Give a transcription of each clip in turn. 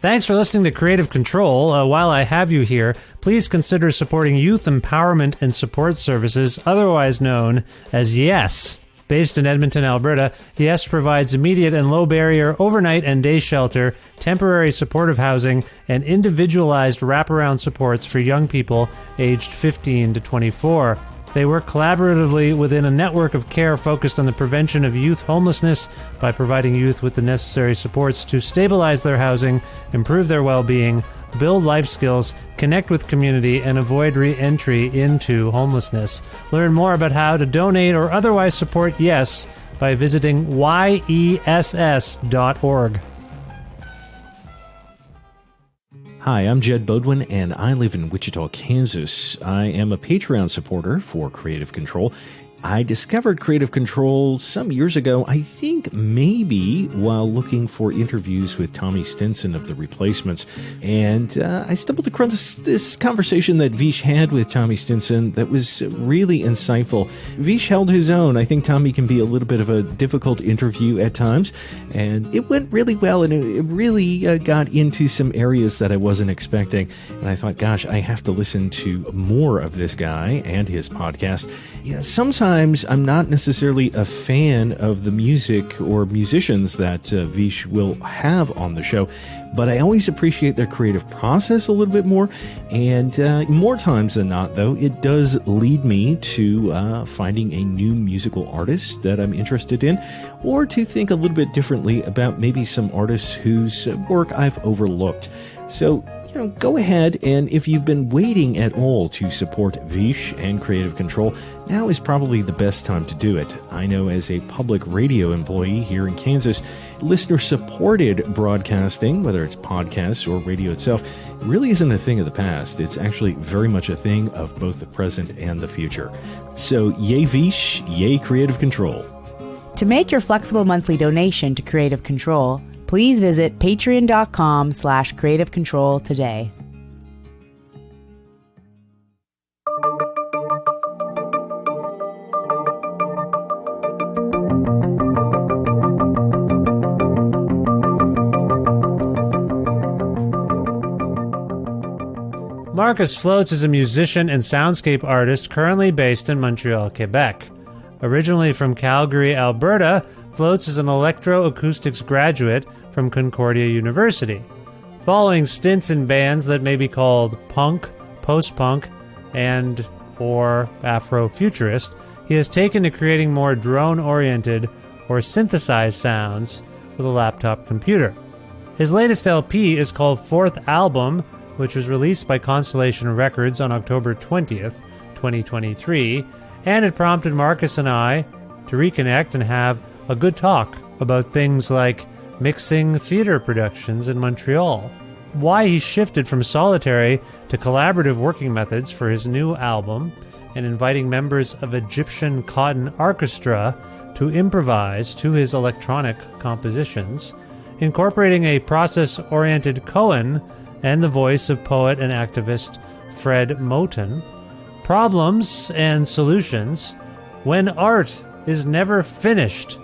Thanks for listening to Creative Control. While I have you here, please consider supporting Youth Empowerment and Support Services, otherwise known as YES. Based in Edmonton, Alberta, YES provides immediate and low-barrier overnight and day shelter, temporary supportive housing, and individualized wraparound supports for young people aged 15 to 24. They work collaboratively within a network of care focused on the prevention of youth homelessness by providing youth with the necessary supports to stabilize their housing, improve their well-being, build life skills, connect with community, and avoid re-entry into homelessness. Learn more about how to donate or otherwise support YES by visiting yess.org. Hi, I'm Jed Bodwin, and I live in Wichita, Kansas. I am a Patreon supporter for Creative Control. I discovered Creative Control some years ago, I think maybe while looking for interviews with Tommy Stinson of The Replacements. And I stumbled across this conversation that Vish had with Tommy Stinson that was really insightful. Vish held his own. I think Tommy can be a little bit of a difficult interview at times. And it went really well, and it really got into some areas that I wasn't expecting. And I thought, gosh, I have to listen to more of this guy and his podcast. Yeah, sometimes I'm not necessarily a fan of the music or musicians that Vish will have on the show, but I always appreciate their creative process a little bit more, and more times than not, though, it does lead me to finding a new musical artist that I'm interested in, or to think a little bit differently about maybe some artists whose work I've overlooked. So, go ahead, and if you've been waiting at all to support Vish and Creative Control, now is probably the best time to do it. I know as a public radio employee here in Kansas, listener-supported broadcasting, whether it's podcasts or radio itself, really isn't a thing of the past. It's actually very much a thing of both the present and the future. So, yay Vish, yay Creative Control. To make your flexible monthly donation to Creative Control, please visit patreon.com/Creative Control today. Markus Floats is a musician and soundscape artist currently based in Montreal, Quebec. Originally from Calgary, Alberta, Floats is an electroacoustics graduate from Concordia University. Following stints in bands that may be called punk, post-punk, and or Afrofuturist, he has taken to creating more drone-oriented or synthesized sounds with a laptop computer. His latest LP is called Fourth Album, which was released by Constellation Records on October 20th, 2023, and it prompted Markus and I to reconnect and have a good talk about things like mixing theater productions in Montreal, why he shifted from solitary to collaborative working methods for his new album, and inviting members of Egyptian Cotton Orchestra to improvise to his electronic compositions, incorporating a process-oriented koan and the voice of poet and activist Fred Moten, problems and solutions when art is never finished,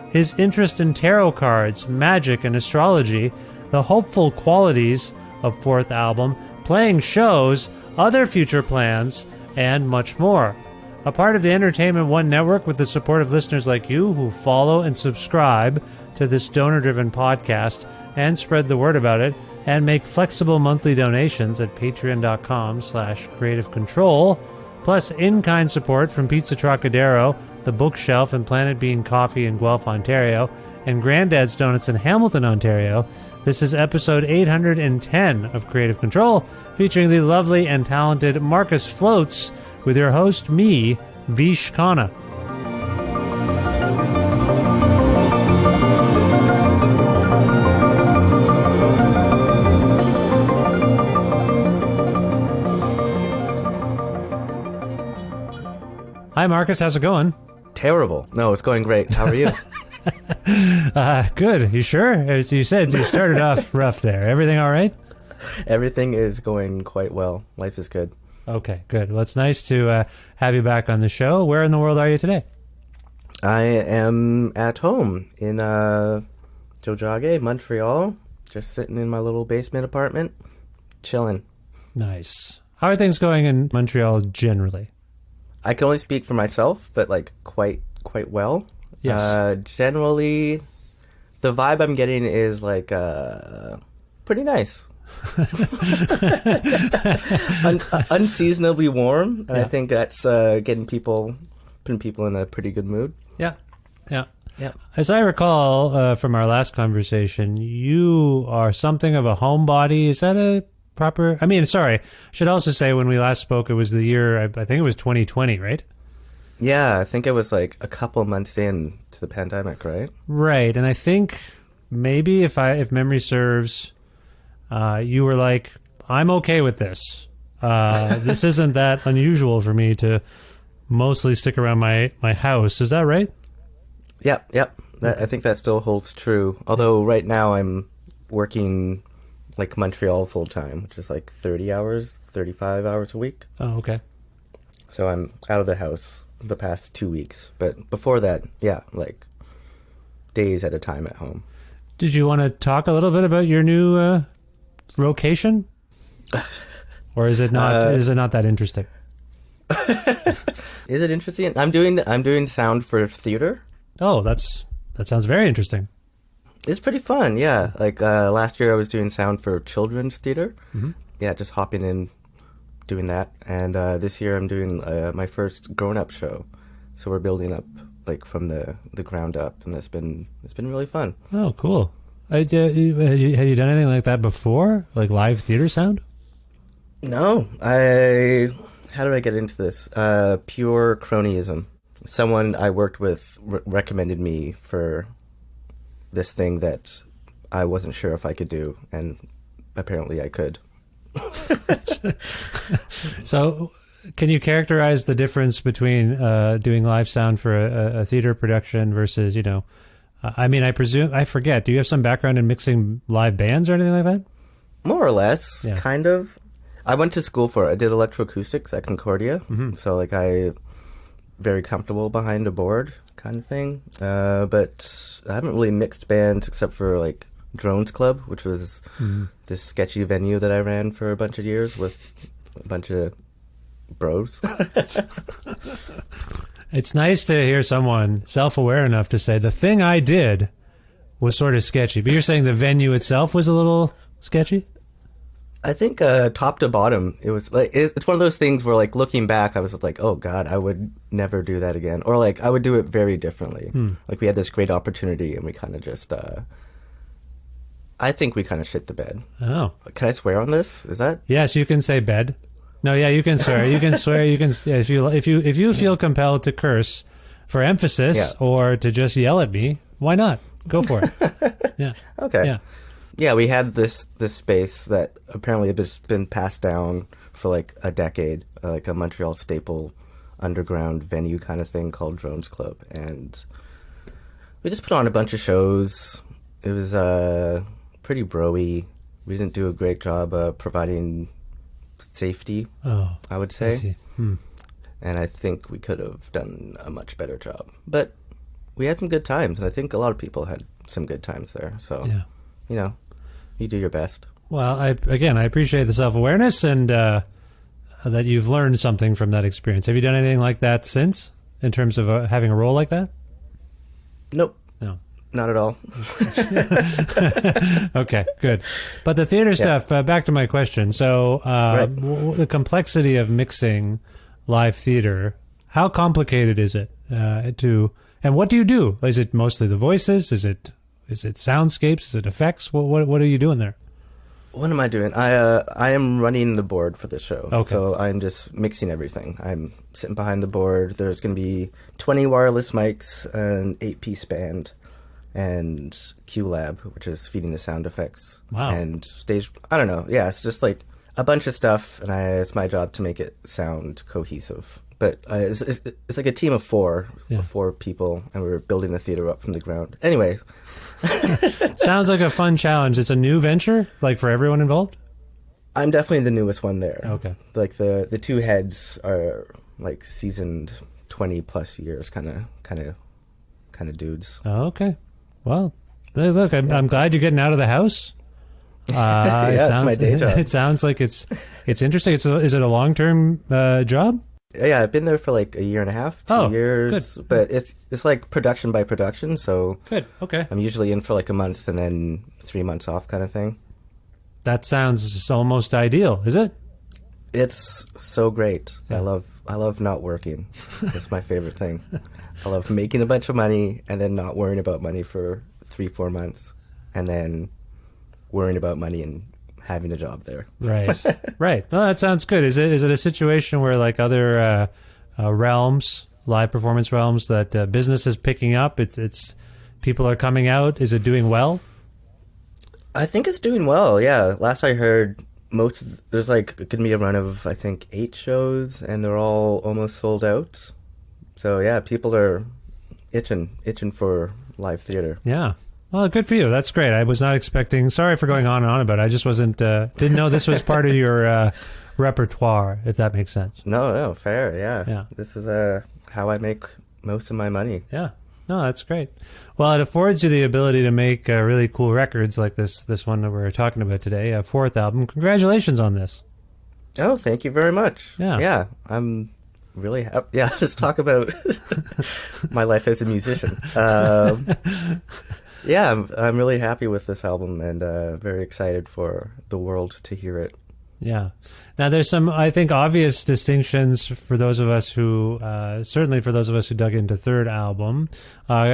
his interest in tarot cards, magic, and astrology, the hopeful qualities of Fourth Album, playing shows, other future plans, and much more. A part of the Entertainment One network with the support of listeners like you who follow and subscribe to this donor-driven podcast and spread the word about it, and make flexible monthly donations at patreon.com/Creative Control, plus in-kind support from Pizza Trocadero, The Bookshelf, and Planet Bean Coffee in Guelph, Ontario, and Granddad's Donuts in Hamilton, Ontario. This is episode 810 of Creative Control, featuring the lovely and talented Markus Floats, with your host, me, Vish Khanna. Hi, Markus. How's it going? Terrible. No, it's going great. How are you? Good. You sure? As you said, you started off rough there. Everything all right? Everything is going quite well. Life is good. Okay, good. Well, it's nice to have you back on the show. Where in the world are you today? I am at home in Jojage, Montreal. Just sitting in my little basement apartment, chilling. Nice. How are things going in Montreal generally? I can only speak for myself, but like quite well. Yes. Generally, the vibe I'm getting is like pretty nice. Unseasonably warm, and I think that's putting people in a pretty good mood. Yeah. Yeah. Yeah. As I recall from our last conversation, you are something of a homebody. Is that a proper... I mean, sorry. I should also say when we last spoke, it was the year, I think it was 2020, right? Yeah, I think it was like a couple months in to the pandemic, right? Right. And I think maybe if memory serves, you were like, I'm okay with this. This isn't that unusual for me to mostly stick around my house. Is that right? Yep. I think that still holds true. Although right now I'm working like Montreal full time, which is like 35 hours a week. Oh, okay. So I'm out of the house the past 2 weeks. But before that, yeah, like days at a time at home. Did you want to talk a little bit about your new vocation? Or is it not that interesting? Is it interesting? I'm doing sound for theater. Oh, that sounds very interesting. It's pretty fun, yeah. Like last year I was doing sound for children's theater. Mm-hmm. Yeah, just hopping in, doing that. And this year I'm doing my first grown-up show. So we're building up like from the ground up, and it's been really fun. Oh, cool. Have you done anything like that before? Like live theater sound? No, how did I get into this? Pure cronyism. Someone I worked with recommended me for this thing that I wasn't sure if I could do, and apparently I could. So, can you characterize the difference between doing live sound for a theater production versus, I mean, I forget, do you have some background in mixing live bands or anything like that? More or less, Yeah. kind of. I went to school for it. I did electroacoustics at Concordia, so like I very comfortable behind a board kind of thing. But I haven't really mixed bands except for like Drones Club, which was this sketchy venue that I ran for a bunch of years with a bunch of bros. It's nice to hear someone self-aware enough to say the thing I did was sort of sketchy. But you're saying the venue itself was a little sketchy? I think top to bottom, it was like it's one of those things where like looking back, I was like, oh God, I would never do that again, or like I would do it very differently. Like we had this great opportunity, and we kind of just, I think we kind of shit the bed. Oh, Can I swear on this? Is that? yes, you can say bed. No, yeah, you can swear. You can swear. You can. Yeah, if you feel compelled to curse for emphasis Yeah. or to just yell at me, why not? Go for it. Yeah. Okay. Yeah. Yeah, we had this space that apparently has been passed down for like a decade, like a Montreal staple underground venue kind of thing called Drones Club, and we just put on a bunch of shows. It was pretty bro-y. We didn't do a great job providing safety, Oh, I would I say, see. and I think we could have done a much better job. But we had some good times, and I think a lot of people had some good times there. So, Yeah. You do your best. Well, I appreciate the self-awareness and that you've learned something from that experience. Have you done anything like that since, in terms of having a role like that? Nope, No. not at all. Okay, good. But the theater stuff, back to my question. So Right. the complexity of mixing live theater, how complicated is it and what do you do? Is it mostly the voices? Is it soundscapes? Is it effects? What are you doing there? What am I doing? I am running the board for the show. Okay. So I'm just mixing everything. I'm sitting behind the board. There's going to be 20 wireless mics, an 8-piece band, and QLab, which is feeding the sound effects. Wow. And stage, I don't know. Yeah, it's just like a bunch of stuff, and it's my job to make it sound cohesive. But it's like a team of four people, and we're building the theater up from the ground. Anyway. Sounds like a fun challenge. It's a new venture, like for everyone involved? I'm definitely the newest one there. Okay. Like the two heads are like seasoned 20 plus years kind of dudes. Okay. Well, Hey, look, I'm glad you're getting out of the house. Yeah, it it's sounds, my day job. It sounds like it's interesting. Is it a long-term job? Yeah, I've been there for like a year and a half, 2 years. Good. But it's like production by production, so Good. Okay. I'm usually in for like a month and then 3 months off kind of thing. That sounds almost ideal, is it? It's so great. Yeah. I love not working. It's my favorite thing. I love making a bunch of money and then not worrying about money for 3-4 months, and then worrying about money and having a job there. Right. Right. Well, that sounds good. Is it a situation where like other realms, live performance realms, that business is picking up? It's people are coming out. Is it doing well? I think it's doing well. Yeah. Last I heard, there's like going to be a run of I think 8 shows, and they're all almost sold out. So yeah, people are itching for live theater. Yeah. Well, good for you. That's great. I was not expecting. Sorry for going on and on about it. I just didn't know this was part of your repertoire, if that makes sense. No, fair. Yeah. Yeah. This is how I make most of my money. Yeah. No, that's great. Well, it affords you the ability to make really cool records like this one that we're talking about today, a 4th album. Congratulations on this. Oh, thank you very much. Yeah. Yeah. I'm really happy. Yeah. Let's talk about my life as a musician. Yeah, I'm really happy with this album and very excited for the world to hear it. Yeah. Now, there's some, I think, obvious distinctions for those of us who, certainly for those of us who dug into third album,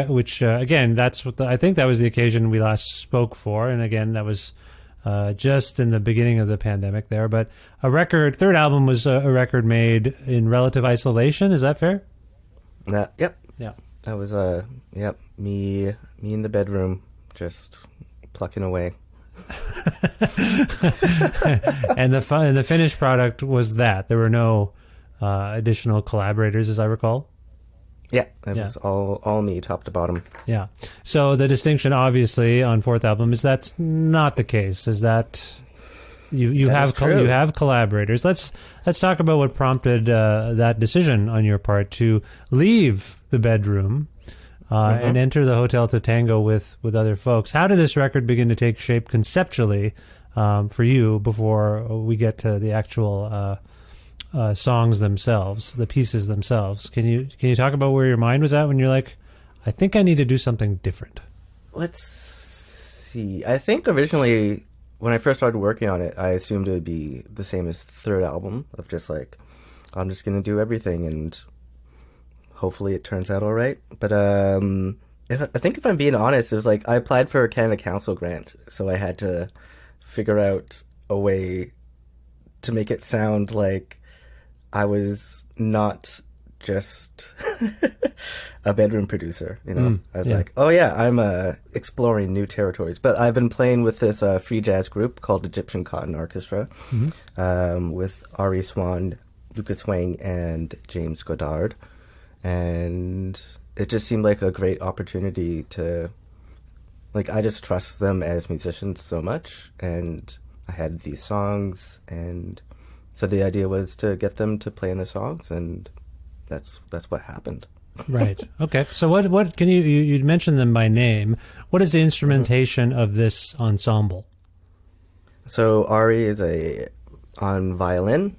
which, again, that's what I think that was the occasion we last spoke for. And again, that was just in the beginning of the pandemic there. But third album was a record made in relative isolation. Is that fair? Yep. Yeah. That was me in the bedroom, just plucking away. And the finished product was that there were no additional collaborators, as I recall. Yeah, it was all me, top to bottom. Yeah. So the distinction, obviously, on 4th album is that's not the case. Is that you have collaborators? Let's talk about what prompted that decision on your part to leave the bedroom and enter the hotel to tango with other folks. How did this record begin to take shape conceptually for you before we get to the actual songs themselves, the pieces themselves? Can you talk about where your mind was at when you're like, I think I need to do something different? Let's see. I think originally when I first started working on it, I assumed it would be the same as the third album, of just like, I'm just going to do everything and hopefully it turns out all right. But I think if I'm being honest, it was like I applied for a Canada Council grant, so I had to figure out a way to make it sound like I was not just a bedroom producer, you know. I was like, oh yeah, I'm exploring new territories. But I've been playing with this free jazz group called Egyptian Cotton Orchestra, with Ari Swan, Lucas Wang, and James Godard. And it just seemed like a great opportunity to, like, I just trust them as musicians so much, and I had these songs, and so the idea was to get them to play in the songs, and that's what happened. Right. Okay. So what can you mentioned them by name? What is the instrumentation of this ensemble? So Ari is on violin.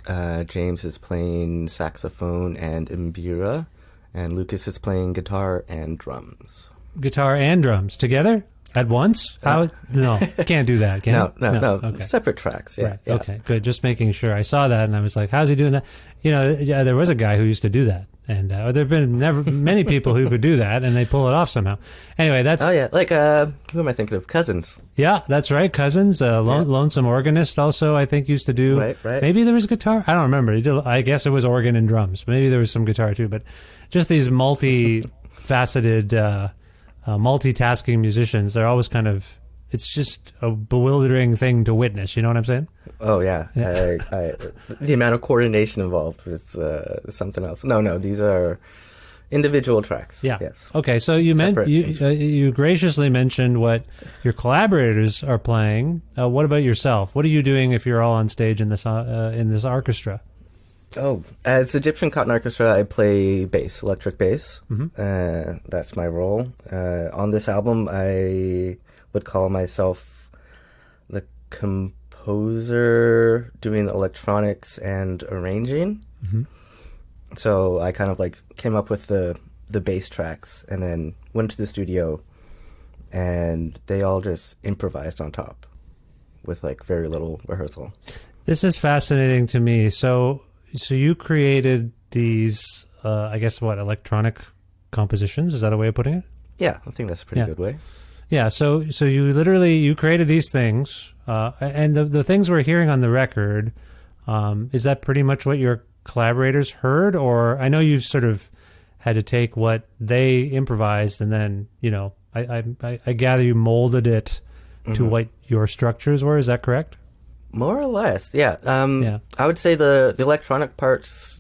James is playing saxophone and mbira, and Lucas is playing guitar and drums. Guitar and drums together at once? How? No, can't do that. Can No. Okay. Separate tracks. Yeah, right. yeah. Okay. Good. Just making sure. I saw that and I was like, "How's he doing that?" You know, yeah, there was a guy who used to do that, and there've been many people who could do that, and they pull it off somehow. Anyway, that's like who am I thinking of? Cousins. Yeah, that's right. Cousins, lonesome organist, also I think used to do. Right. Maybe there was guitar. I don't remember. He did, I guess it was organ and drums. Maybe there was some guitar too. But just these multi-faceted, multitasking musicians. They're always kind of. It's just a bewildering thing to witness. You know what I'm saying? Oh yeah. The amount of coordination involved is something else. No, these are individual tracks. Yeah. Yes. Okay. So you graciously mentioned what your collaborators are playing. What about yourself? What are you doing if you're all on stage in this orchestra? Oh, as Egyptian Cotton Orchestra, I play bass, electric bass. That's my role. On this album, I would call myself the composer doing electronics and arranging. So I kind of like came up with the bass tracks and then went to the studio and they all just improvised on top with like very little rehearsal. This is fascinating to me. So you created these, I guess, electronic compositions? Is that a way of putting it? Yeah, I think that's a pretty good way. Yeah, so you created these things, and the things we're hearing on the record, is that pretty much what your collaborators heard? Or I know you've sort of had to take what they improvised and then, I gather you molded it to what your structures were. Is that correct? More or less, yeah. I would say the electronic parts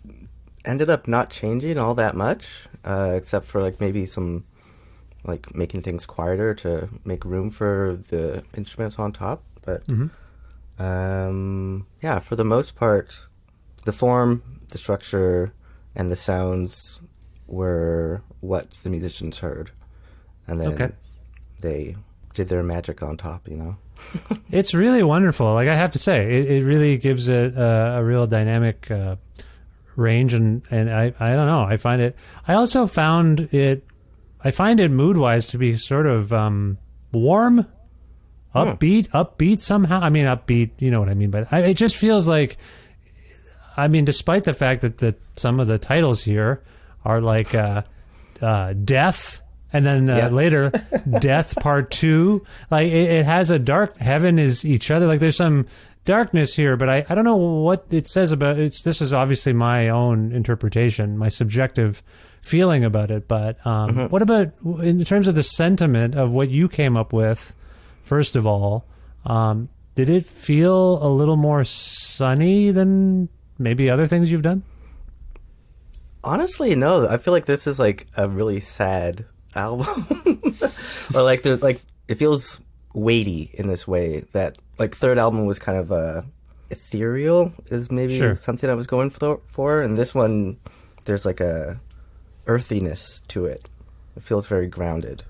ended up not changing all that much, except for like maybe some like making things quieter to make room for the instruments on top. But yeah, for the most part, the form, the structure, and the sounds were what the musicians heard, and then they did their magic on top. It's really wonderful. Like, I have to say, it really gives it a real dynamic range, and I don't know. I also found it. I find it mood-wise to be sort of warm, upbeat somehow. I mean, upbeat. You know what I mean? But it just feels like. I mean, despite the fact that some of the titles here are like death. And then later, Death Part 2. Like, it has a dark, heaven is each other. Like, there's some darkness here, but I don't know what it says about it. This is obviously my own interpretation, my subjective feeling about it. But what about, in terms of the sentiment of what you came up with, first of all, did it feel a little more sunny than maybe other things you've done? Honestly, no. I feel like this is like a really sad album. Or like there's like it feels weighty in this way that like third album was kind of ethereal is maybe something I was going for, and this one there's like a earthiness to it. It feels very grounded.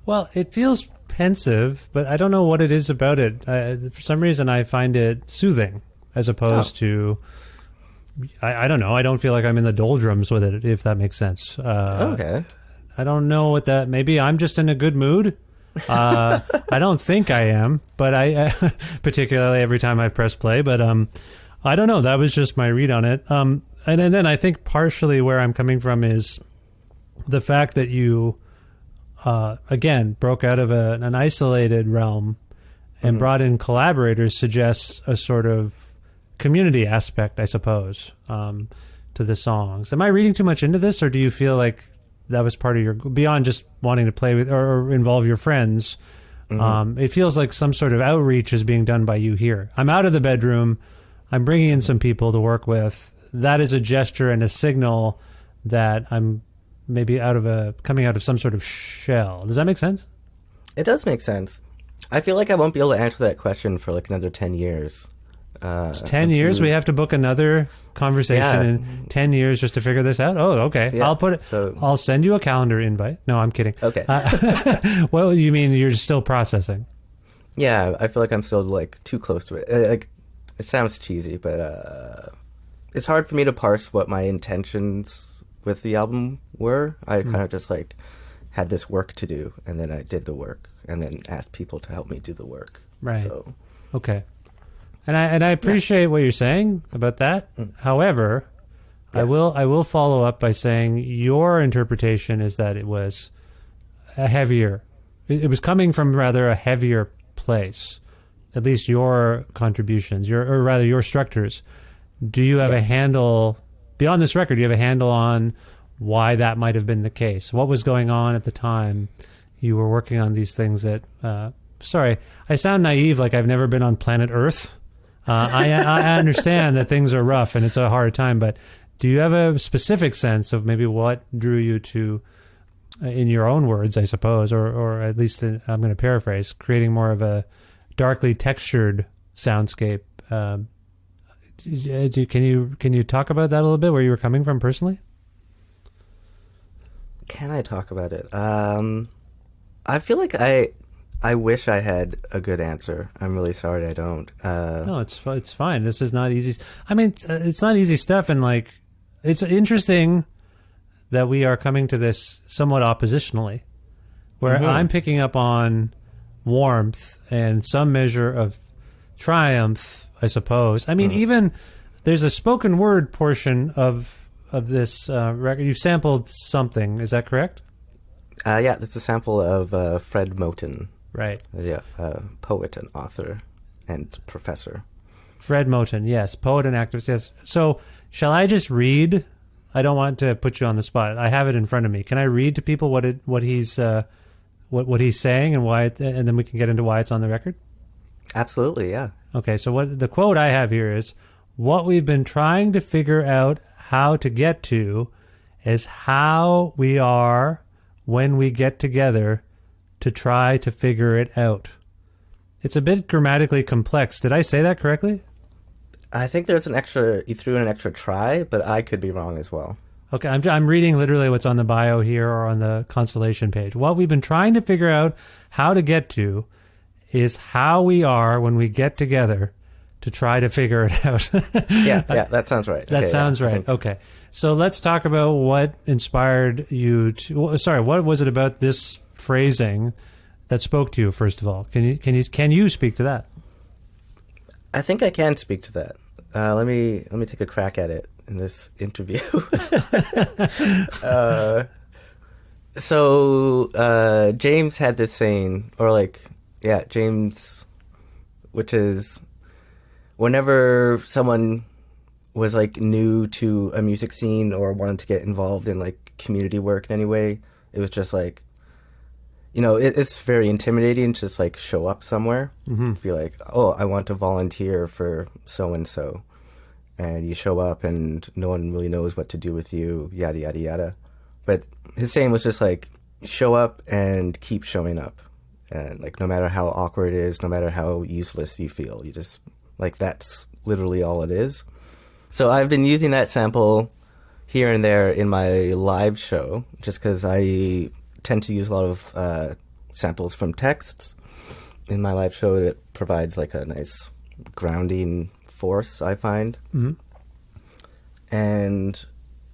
Well, it feels pensive, but I don't know what it is about it. For some reason I find it soothing as opposed to I don't know. I don't feel like I'm in the doldrums with it, if that makes sense. Okay. I don't know what that... Maybe I'm just in a good mood. I don't think I am, but I particularly every time I press play. But I don't know. That was just my read on it. And then I think partially where I'm coming from is the fact that you, again, broke out of an isolated realm and brought in collaborators suggests a sort of community aspect, I suppose, to the songs. Am I reading too much into this, or do you feel like that was part of your, beyond just wanting to play with or involve your friends, it feels like some sort of outreach is being done by you here. I'm out of the bedroom, I'm bringing in some people to work with. That is a gesture and a signal that I'm maybe coming out of some sort of shell. Does that make sense? It does make sense. I feel like I won't be able to answer that question for like another 10 years. 10 years? We have to book another conversation in 10 years just to figure this out? Oh, okay. Yeah, I'll send you a calendar invite. No, I'm kidding. Okay. Well, you mean you're still processing? Yeah, I feel like I'm still like too close to it. It sounds cheesy, but it's hard for me to parse what my intentions with the album were. I kind of just like had this work to do, and then I did the work, and then asked people to help me do the work. Right. So. Okay. And I appreciate what you're saying about that. However, yes. I will follow up by saying your interpretation is that it was a heavier. It was coming from rather a heavier place. At least your contributions, or rather your structures. Do you have a handle beyond this record? Do you have a handle on why that might have been the case? What was going on at the time you were working on these things that? Sorry, I sound naive, like I've never been on planet Earth. I understand that things are rough and it's a hard time, but do you have a specific sense of maybe what drew you to, in your own words, I suppose, or at least I'm going to paraphrase, creating more of a darkly textured soundscape? Can you talk about that a little bit? Where you were coming from personally? Can I talk about it? I feel like I wish I had a good answer. I'm really sorry I don't. No, it's fine. This is not easy. I mean, it's not easy stuff, and like, it's interesting that we are coming to this somewhat oppositionally, where I'm picking up on warmth and some measure of triumph, I suppose. I mean, even there's a spoken word portion of this record. You sampled something, is that correct? Yeah, that's a sample of Fred Moten. Right. Yeah, poet and author and professor. Fred Moten, yes, poet and activist, yes. So, shall I just read? I don't want to put you on the spot. I have it in front of me. Can I read to people what he's saying and why, and then we can get into why it's on the record? Absolutely, yeah. Okay, so what the quote I have here is, "What we've been trying to figure out how to get to is how we are when we get together to try to figure it out." It's a bit grammatically complex. Did I say that correctly? I think you threw in an extra try, but I could be wrong as well. Okay, I'm reading literally what's on the bio here or on the Constellation page. What we've been trying to figure out how to get to is how we are when we get together to try to figure it out. Yeah, that sounds right. That sounds right. Okay. So let's talk about what inspired you to... Sorry, what was it about this phrasing that spoke to you, first of all? Can you speak to that? I think I can speak to that. Let me take a crack at it in this interview. So James had this saying, James, which is whenever someone was like new to a music scene or wanted to get involved in like community work in any way, it was just like, it's very intimidating to just like show up somewhere. Be like, oh, I want to volunteer for so and so, and you show up and no one really knows what to do with you, yada yada yada. But his saying was just like, show up and keep showing up, and like no matter how awkward it is, no matter how useless you feel, you just like, that's literally all it is. So I've been using that sample here and there in my live show, just because I tend to use a lot of samples from texts in my live show. It provides like a nice grounding force, I find. And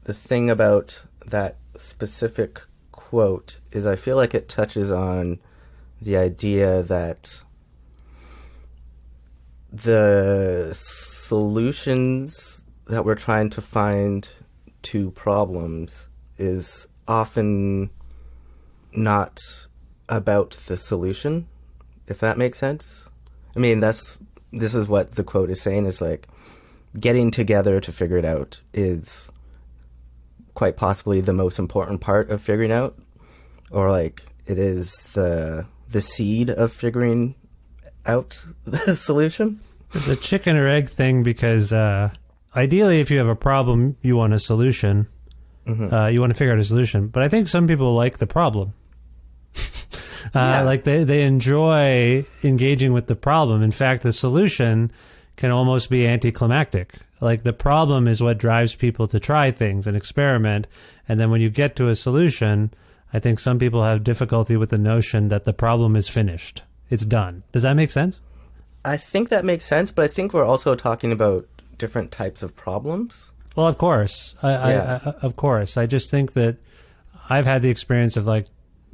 the thing about that specific quote is I feel like it touches on the idea that the solutions that we're trying to find to problems is often not about the solution, if that makes sense. I mean, this is what the quote is saying, is like, getting together to figure it out is quite possibly the most important part of figuring out, or like it is the seed of figuring out the solution. It's a chicken or egg thing, because ideally if you have a problem, you want a solution. You want to figure out a solution. But I think some people like the problem. Like they enjoy engaging with the problem. In fact, the solution can almost be anticlimactic. Like the problem is what drives people to try things and experiment. And then when you get to a solution, I think some people have difficulty with the notion that the problem is finished. It's done. Does that make sense? I think that makes sense, but I think we're also talking about different types of problems. Well, of course. Of course. I just think that I've had the experience of like,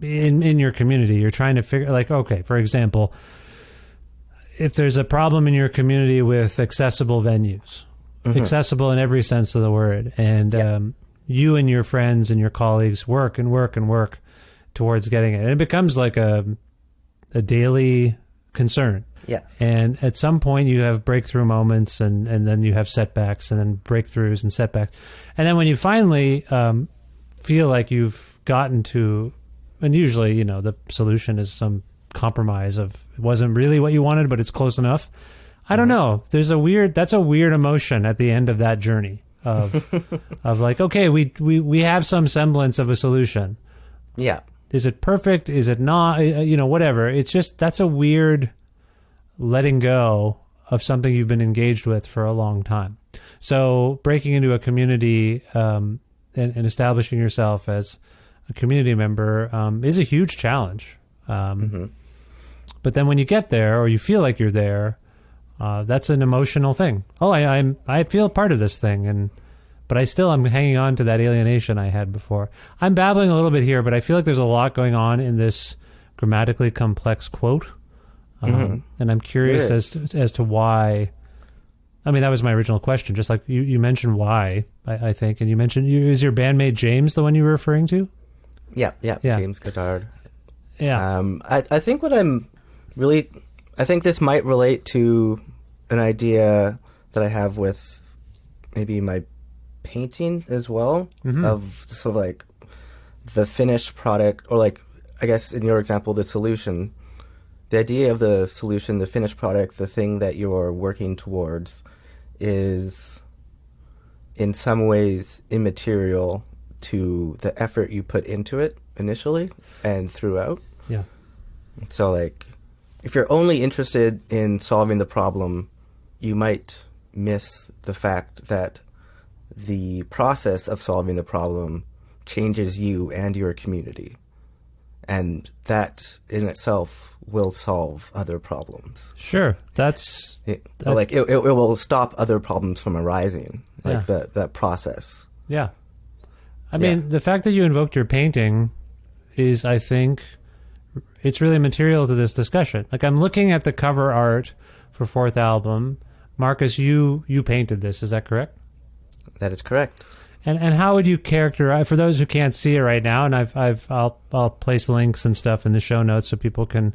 in your community, you're trying to figure, like, okay, for example, if there's a problem in your community with accessible venues, accessible in every sense of the word, and you and your friends and your colleagues work towards getting it, and it becomes like a daily concern. Yeah. And at some point you have breakthrough moments, and then you have setbacks, and then breakthroughs and setbacks. And then when you finally feel like you've gotten to, and usually, the solution is some compromise of, it wasn't really what you wanted, but it's close enough. I don't know. That's a weird emotion at the end of that journey of like, okay, we have some semblance of a solution. Yeah. Is it perfect? Is it not? Whatever. It's just, that's a weird letting go of something you've been engaged with for a long time. So breaking into a community and establishing yourself as a community member is a huge challenge. But then when you get there, or you feel like you're there, that's an emotional thing. Oh, I feel part of this thing, but I'm hanging on to that alienation I had before. I'm babbling a little bit here, but I feel like there's a lot going on in this grammatically complex quote. And I'm curious as to why. I mean, that was my original question. Just like you mentioned why, I think, and you mentioned is your bandmate James the one you were referring to? Yeah. James Goddard. Yeah. I think I think this might relate to an idea that I have with maybe my painting as well, of sort of like the finished product, or like, I guess in your example, the solution. The idea of the solution, the finished product, the thing that you're working towards is in some ways immaterial to the effort you put into it initially and throughout. Yeah. So like, if you're only interested in solving the problem, you might miss the fact that the process of solving the problem changes you and your community. And that in itself will solve other problems. Sure. That's it will stop other problems from arising, like that process. Yeah. I mean, the fact that you invoked your painting is, I think, it's really material to this discussion. Like, I'm looking at the cover art for fourth album. Markus, you painted this, is that correct? That is correct. And how would you characterize, for those who can't see it right now, and I'll place links and stuff in the show notes so people can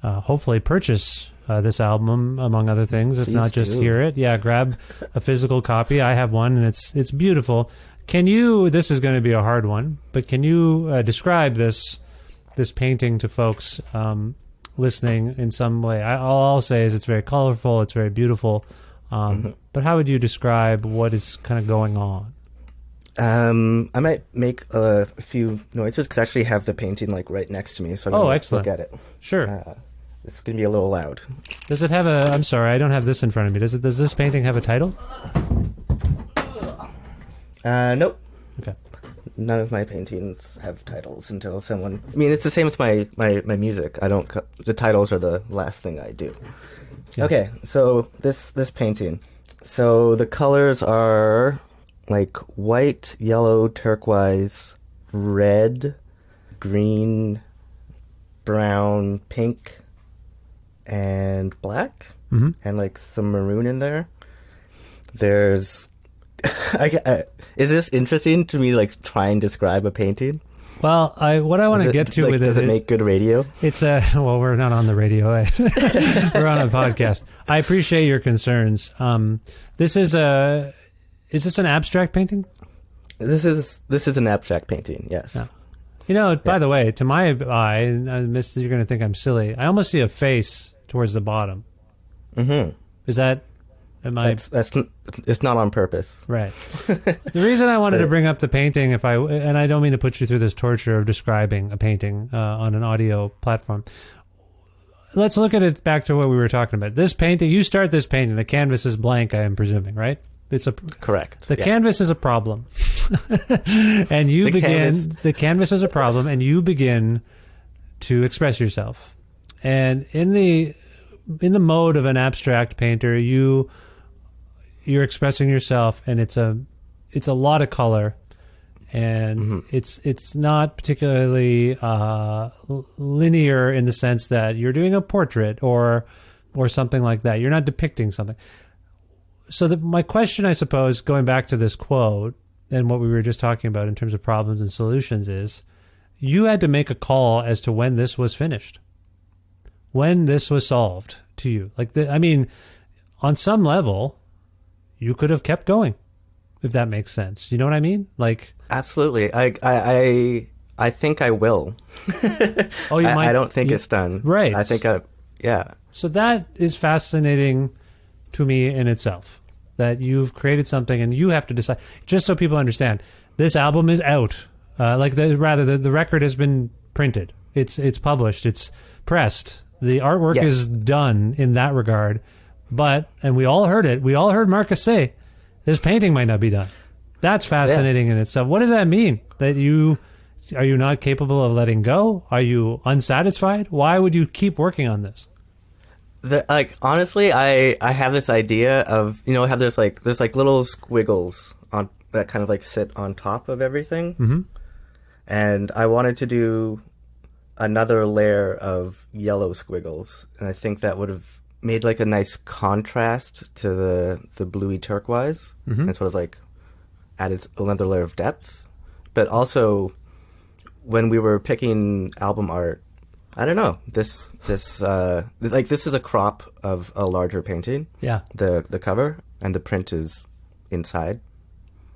hopefully purchase this album, among other things, if not just hear it. Yeah, grab a physical copy. I have one, and it's beautiful. Can you, this is going to be a hard one, but can you describe this painting to folks listening in some way? All I'll say is it's very colorful, it's very beautiful, but how would you describe what is kind of going on? I might make a few noises because I actually have the painting like right next to me, so I'm going to look at it. Sure. It's going to be a little loud. Does it have I'm sorry, I don't have this in front of me. Does this painting have a title? Nope. Okay. None of my paintings have titles until someone... I mean, it's the same with my music. The titles are the last thing I do. Yeah. Okay, so this painting. So the colors are like white, yellow, turquoise, red, green, brown, pink, and black, and like some maroon in there. There's... is this interesting to me, like, try and describe a painting? Well, what I want to get to with it is... Does it make good radio? It's well, we're not on the radio. We're on a podcast. I appreciate your concerns. Is this an abstract painting? This is an abstract painting, yes. Yeah. You know, by the way, to my eye, and you're going to think I'm silly, I almost see a face towards the bottom. Is that... It's not on purpose. Right. The reason I wanted to bring up the painting, and I don't mean to put you through this torture of describing a painting on an audio platform. Let's look at it back to what we were talking about. This painting, you start this painting, the canvas is blank, I am presuming, right? Correct. The canvas is a problem. And the canvas is a problem, and you begin to express yourself. And in the mode of an abstract painter, you're expressing yourself, and it's a lot of color, and it's not particularly linear in the sense that you're doing a portrait or something like that. You're not depicting something. So my question, I suppose, going back to this quote and what we were just talking about in terms of problems and solutions, is you had to make a call as to when this was finished, when this was solved to you. On some level, you could have kept going, if that makes sense. You know what I mean? Like, absolutely. I think I will. Oh, you might. I don't think it's done. Right. I think yeah. So that is fascinating to me in itself, that you've created something and you have to decide. Just so people understand, this album is out. The record has been printed. It's published. It's pressed. The artwork is done in that regard. But, and we all heard it, we all heard Marcus say, this painting might not be done. That's fascinating in itself. What does that mean? That are you not capable of letting go? Are you unsatisfied? Why would you keep working on this? Honestly, I have this idea of, how there's little squiggles on that kind of like sit on top of everything. Mm-hmm. And I wanted to do another layer of yellow squiggles. And I think that would have made like a nice contrast to the bluey turquoise, and sort of like added another layer of depth. But also, when we were picking album art, I don't know, this is a crop of a larger painting. Yeah. The cover, and the print is inside.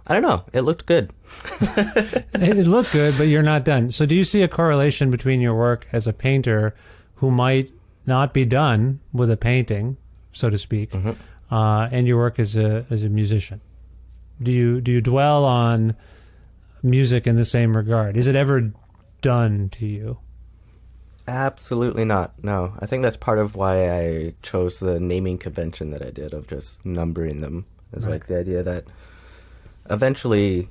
I don't know. It looked good. It looked good, but you're not done. So do you see a correlation between your work as a painter who might not be done with a painting, so to speak, and your work as a musician? Do you dwell on music in the same regard? Is it ever done to you? Absolutely not. No. I think that's part of why I chose the naming convention that I did of just numbering them. It's Right. like the idea that eventually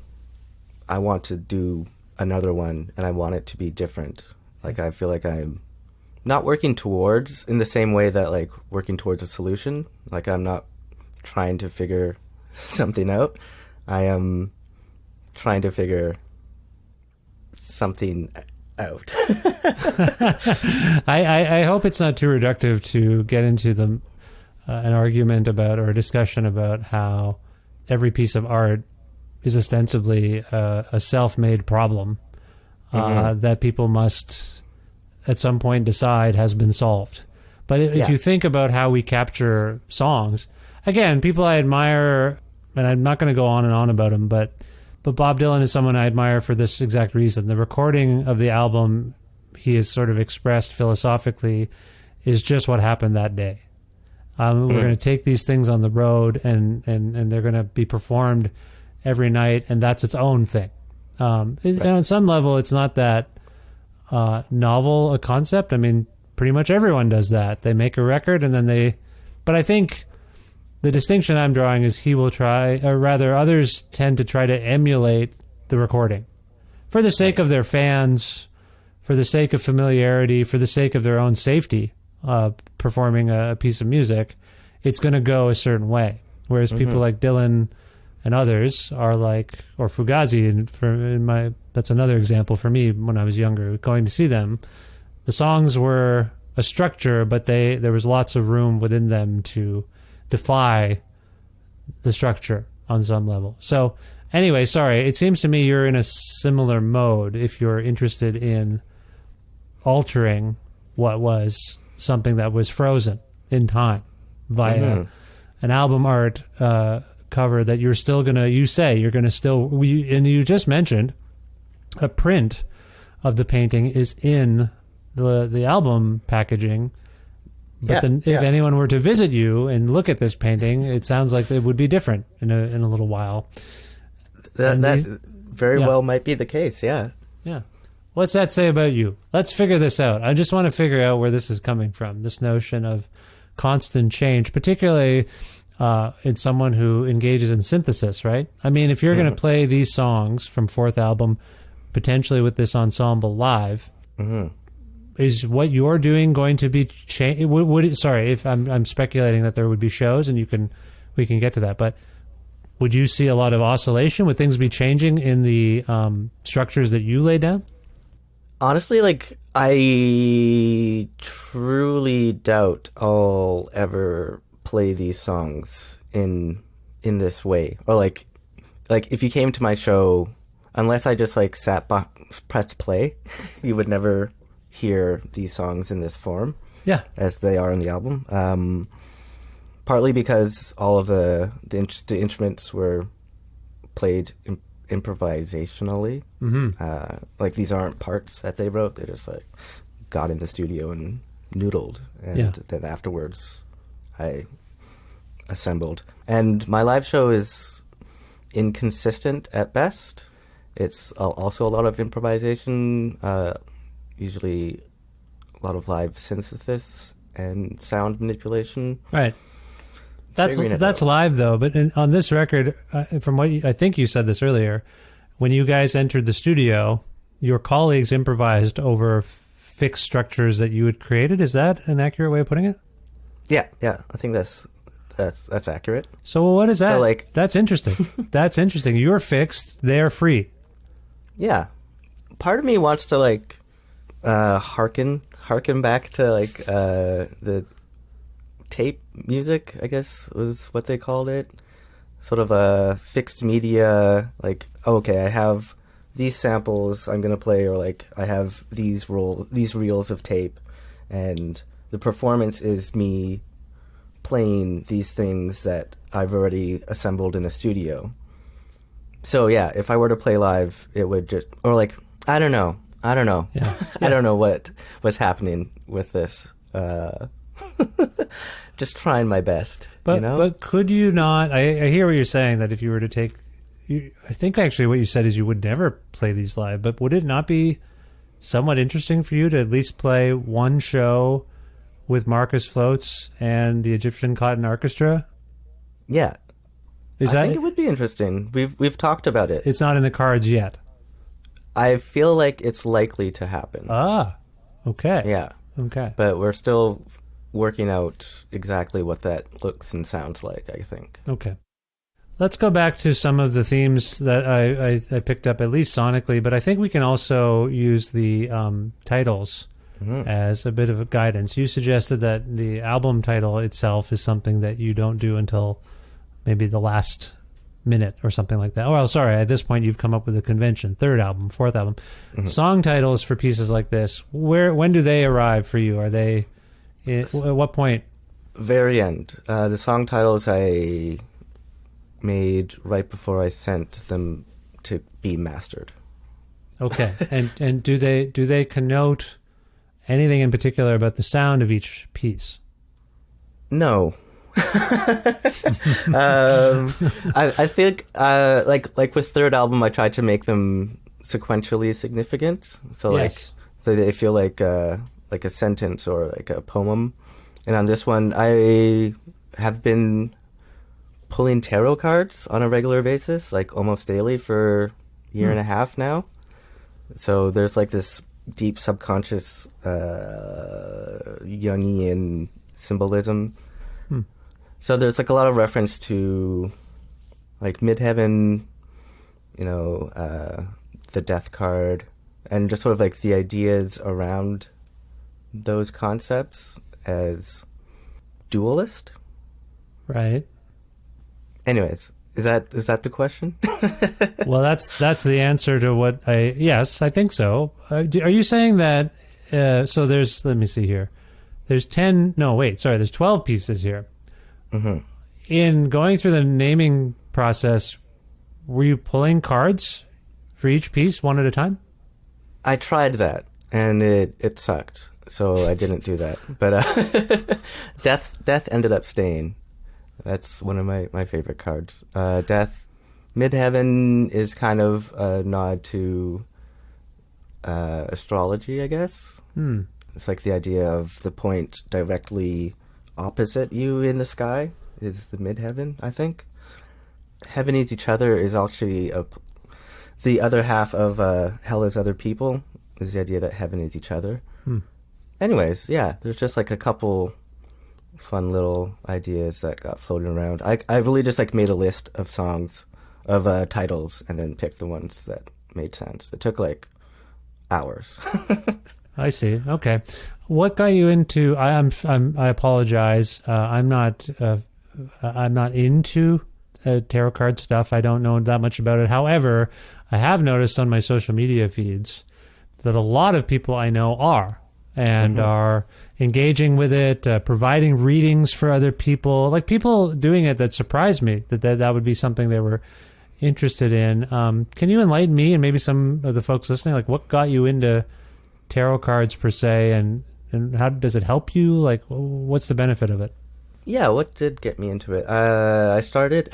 I want to do another one and I want it to be different. Like I feel like I'm not working towards in the same way that like working towards a solution. Like I'm not trying to figure something out. I am trying to figure something out. I hope it's not too reductive to get into an argument about or a discussion about how every piece of art is ostensibly a self-made problem that people must at some point decide has been solved. But if you think about how we capture songs, again, people I admire, and I'm not going to go on and on about him, but Bob Dylan is someone I admire for this exact reason. The recording of the album, he has sort of expressed philosophically, is just what happened that day. We're going to take these things on the road, and they're going to be performed every night, and that's its own thing. And on some level, it's not that novel a concept. I mean, pretty much everyone does that. They make a record, and then But I think the distinction I'm drawing is he will try, or rather others tend to try to emulate the recording for the sake of their fans, for the sake of familiarity, for the sake of their own safety, performing a piece of music. It's going to go a certain way. Whereas people like Dylan and others are like, or Fugazi, and that's another example for me when I was younger, going to see them. The songs were a structure, but there was lots of room within them to defy the structure on some level. So anyway, sorry, it seems to me you're in a similar mode if you're interested in altering what was something that was frozen in time via an album art cover that you're still gonna, and you just mentioned a print of the painting is in the album packaging. But if anyone were to visit you and look at this painting, it sounds like it would be different in a little while. That very well might be the case, yeah. Yeah. What's that say about you? Let's figure this out. I just want to figure out where this is coming from, this notion of constant change, particularly in someone who engages in synthesis, right? I mean, if you're going to play these songs from fourth album, potentially with this ensemble live, is what you're doing going to be changed? Sorry, if I'm speculating that there would be shows, and we can get to that, but would you see a lot of oscillation? Would things be changing in the structures that you lay down? Honestly, like, I truly doubt I'll ever play these songs in this way. Or like if you came to my show, unless I just like pressed play, you would never hear these songs in this form, as they are on the album. Partly because all of the instruments were played improvisationally. Like these aren't parts that they wrote; they just like got in the studio and noodled, and then afterwards I assembled. And my live show is inconsistent at best. It's also a lot of improvisation. Usually a lot of live synthesis and sound manipulation. Right. Figuring it that's out. live though. But on this record, from what I think you said this earlier, when you guys entered the studio, your colleagues improvised over fixed structures that you had created. Is that an accurate way of putting it? Yeah, I think that's accurate. So what is that? So, like- that's interesting. That's interesting. You're fixed. They're free. Yeah, part of me wants to like harken back to like the tape music, I guess was what they called it. Sort of a fixed media, like, okay, I have these samples I'm gonna play, or like I have these reels of tape, and the performance is me playing these things that I've already assembled in a studio. So yeah, if I were to play live, it would just, or like, I don't know. Yeah. I don't know what was happening with this. Just trying my best, But you know? but could you not? I hear what you're saying, that if you were to take, I think actually what you said is you would never play these live. But would it not be somewhat interesting for you to at least play one show with Markus Floats and the Egyptian Cotton Orchestra? Yeah. Is I that? think it would be interesting. We've talked about it. It's not in the cards yet. I feel like it's likely to happen. Ah, okay. Yeah. Okay. But we're still working out exactly what that looks and sounds like, I think. Okay. Let's go back to some of the themes that I picked up, at least sonically, but I think we can also use the titles as a bit of a guidance. You suggested that the album title itself is something that you don't do until maybe the last minute or something like that. Oh, well, sorry, at this point you've come up with a convention, third album, fourth album. Song titles for pieces like this, when do they arrive for you? Are they, at what point? Very end. The song titles I made right before I sent them to be mastered. Okay. and do they connote anything in particular about the sound of each piece? No. I think like with third album, I tried to make them sequentially significant. So Yes. so they feel like a sentence or like a poem. And on this one, I have been pulling tarot cards on a regular basis, like almost daily for a year and a half now. So there's like this deep subconscious Jungian symbolism. So there's like a lot of reference to like midheaven, the death card, and just sort of like the ideas around those concepts as dualist. Right. Anyways, is that the question? Well, that's the answer to what yes, I think so. Are you saying that, so there's, let me see here. There's 12 pieces here. Mm-hmm. In going through the naming process, were you pulling cards for each piece one at a time? I tried that, and it sucked, so I didn't do that. But Death ended up staying. That's one of my favorite cards. Death, Midheaven is kind of a nod to astrology, I guess. It's like the idea of the point directly opposite you in the sky is the midheaven, I think. Heaven Needs Each Other is actually the other half of Hell is Other People, is the idea that heaven is each other. Anyways, yeah, there's just like a couple fun little ideas that got floating around. I really just like made a list of songs, of titles, and then picked the ones that made sense. It took like hours. I see. Okay. What got you into? I apologize. I'm not into tarot card stuff. I don't know that much about it. However, I have noticed on my social media feeds that a lot of people I know are are engaging with it, providing readings for other people. Like people doing it that surprised me that would be something they were interested in. Can you enlighten me and maybe some of the folks listening? Like, what got you into tarot cards per se, and how does it help you? Like, what's the benefit of it? Yeah, what did get me into it? I started...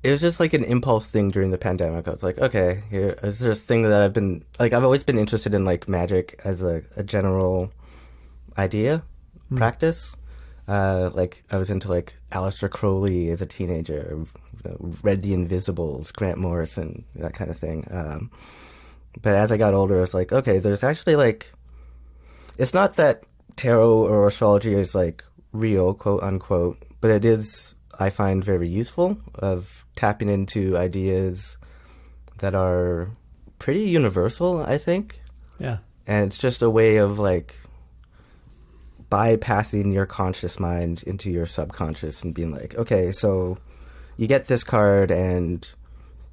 It was just like an impulse thing during the pandemic. I was like, okay, here is this thing that I've been... Like, I've always been interested in, like, magic as a general idea, practice. Like I was into like Aleister Crowley as a teenager, read The Invisibles, Grant Morrison, that kind of thing. But as I got older, I was like, okay, there's actually like, it's not that tarot or astrology is like real, quote unquote, but it is, I find, very useful of tapping into ideas that are pretty universal, I think. Yeah. And it's just a way of like bypassing your conscious mind into your subconscious and being like, okay, so you get this card and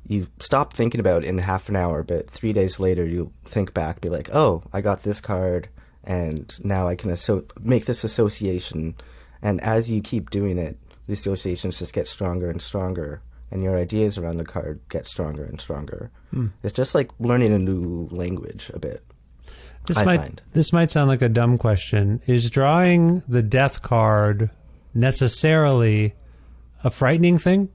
you stop thinking about it in half an hour, but 3 days later you think back, be like, oh, I got this card, and now I can make this association. And as you keep doing it, the associations just get stronger and stronger, and your ideas around the card get stronger and stronger. It's just like learning a new language a bit. This might sound like a dumb question. Is drawing the death card necessarily a frightening thing?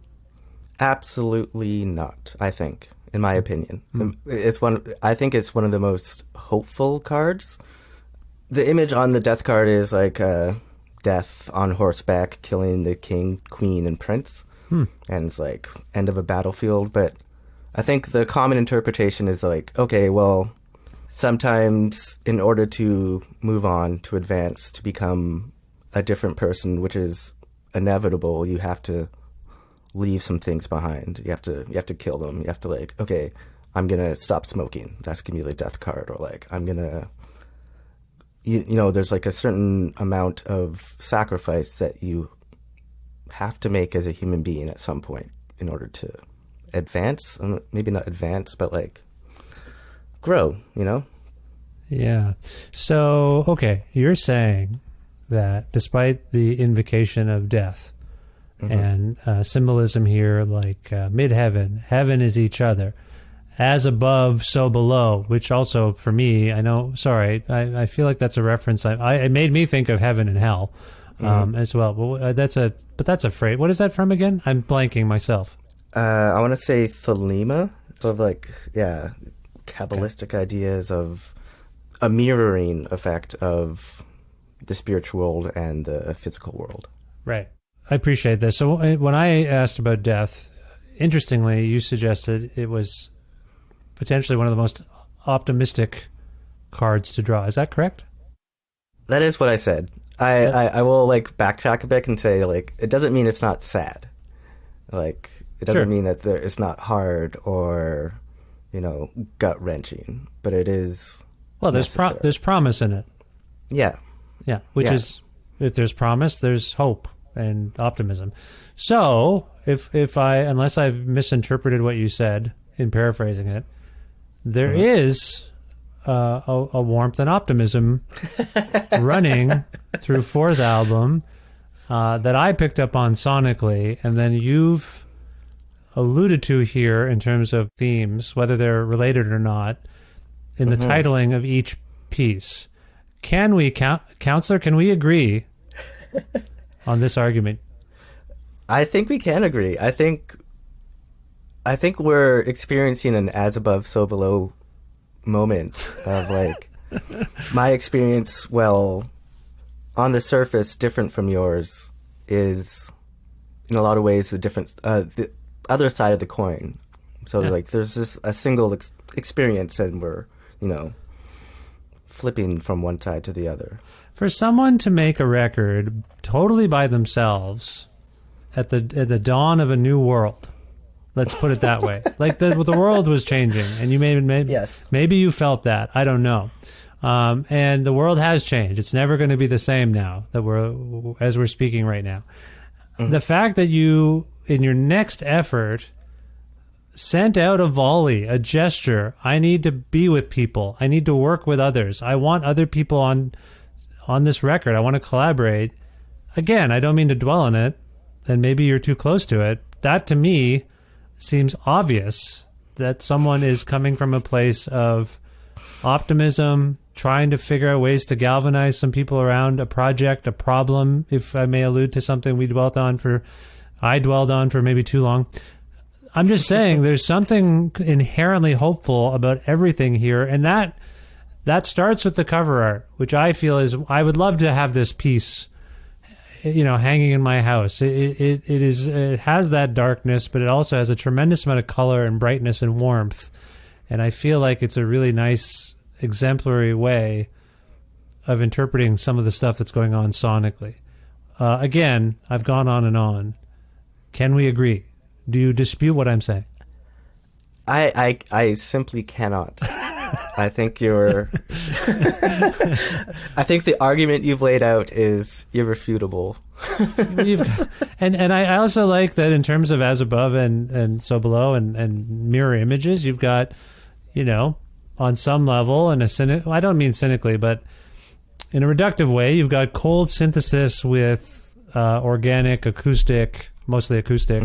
Absolutely not, I think, in my opinion. I think it's one of the most hopeful cards. The image on the death card is like death on horseback, killing the king, queen, and prince. And it's like end of a battlefield. But I think the common interpretation is like, okay, well, sometimes in order to move on, to advance, to become a different person, which is inevitable, you have to leave some things behind. You have to kill them. You have to like, okay, I'm gonna stop smoking. That's gonna be the death card. Or like, I'm gonna, you know, there's like a certain amount of sacrifice that you have to make as a human being at some point in order to advance. Maybe not advance, but like grow, you know? Yeah. So, okay, you're saying that despite the invocation of death and symbolism here, like midheaven, heaven is each other, as above, so below, which also for me, I know, sorry, I feel like that's a reference. It made me think of heaven and hell as well. But that's a phrase. What is that from again? I'm blanking myself. I want to say thelema, sort of like, yeah, Kabbalistic ideas of a mirroring effect of the spiritual world and the physical world. Right. I appreciate this. So when I asked about death, interestingly, you suggested it was potentially one of the most optimistic cards to draw. Is that correct? That is what I said. I will like backtrack a bit and say like it doesn't mean it's not sad. Like it doesn't mean that it's not hard or, you know, gut wrenching, but it is. Well, there's promise in it. Yeah. Yeah, which is, if there's promise, there's hope and optimism. So, if I, unless I've misinterpreted what you said in paraphrasing it, there is a warmth and optimism running through fourth album that I picked up on sonically, and then you've alluded to here in terms of themes, whether they're related or not, in the titling of each piece. Can we, Counselor, can we agree on this argument? I think we can agree. I think we're experiencing an as above, so below moment of like my experience, well, on the surface, different from yours, is in a lot of ways the other side of the coin. So like there's just a single experience and we're, you know, flipping from one side to the other. For someone to make a record totally by themselves at the dawn of a new world, let's put it that way. Like the world was changing, and you maybe you felt that. I don't know. And the world has changed. It's never going to be the same now that we're speaking right now. The fact that you, in your next effort, sent out a volley, a gesture. I need to be with people. I need to work with others. I want other people on this record. I want to collaborate. Again, I don't mean to dwell on it, and maybe you're too close to it. That, to me, seems obvious that someone is coming from a place of optimism, trying to figure out ways to galvanize some people around a project, a problem, if I may allude to something I dwelled on for maybe too long. I'm just saying there's something inherently hopeful about everything here, and that starts with the cover art, which I feel is, I would love to have this piece hanging in my house. It has that darkness, but it also has a tremendous amount of color and brightness and warmth. And I feel like it's a really nice, exemplary way of interpreting some of the stuff that's going on sonically. Again, I've gone on and on. Can we agree? Do you dispute what I'm saying? I simply cannot. I think I think the argument you've laid out is irrefutable. And I also like that in terms of as above and so below and mirror images, you've got, on some level, and I don't mean cynically, but in a reductive way, you've got cold synthesis with organic, acoustic, mostly acoustic,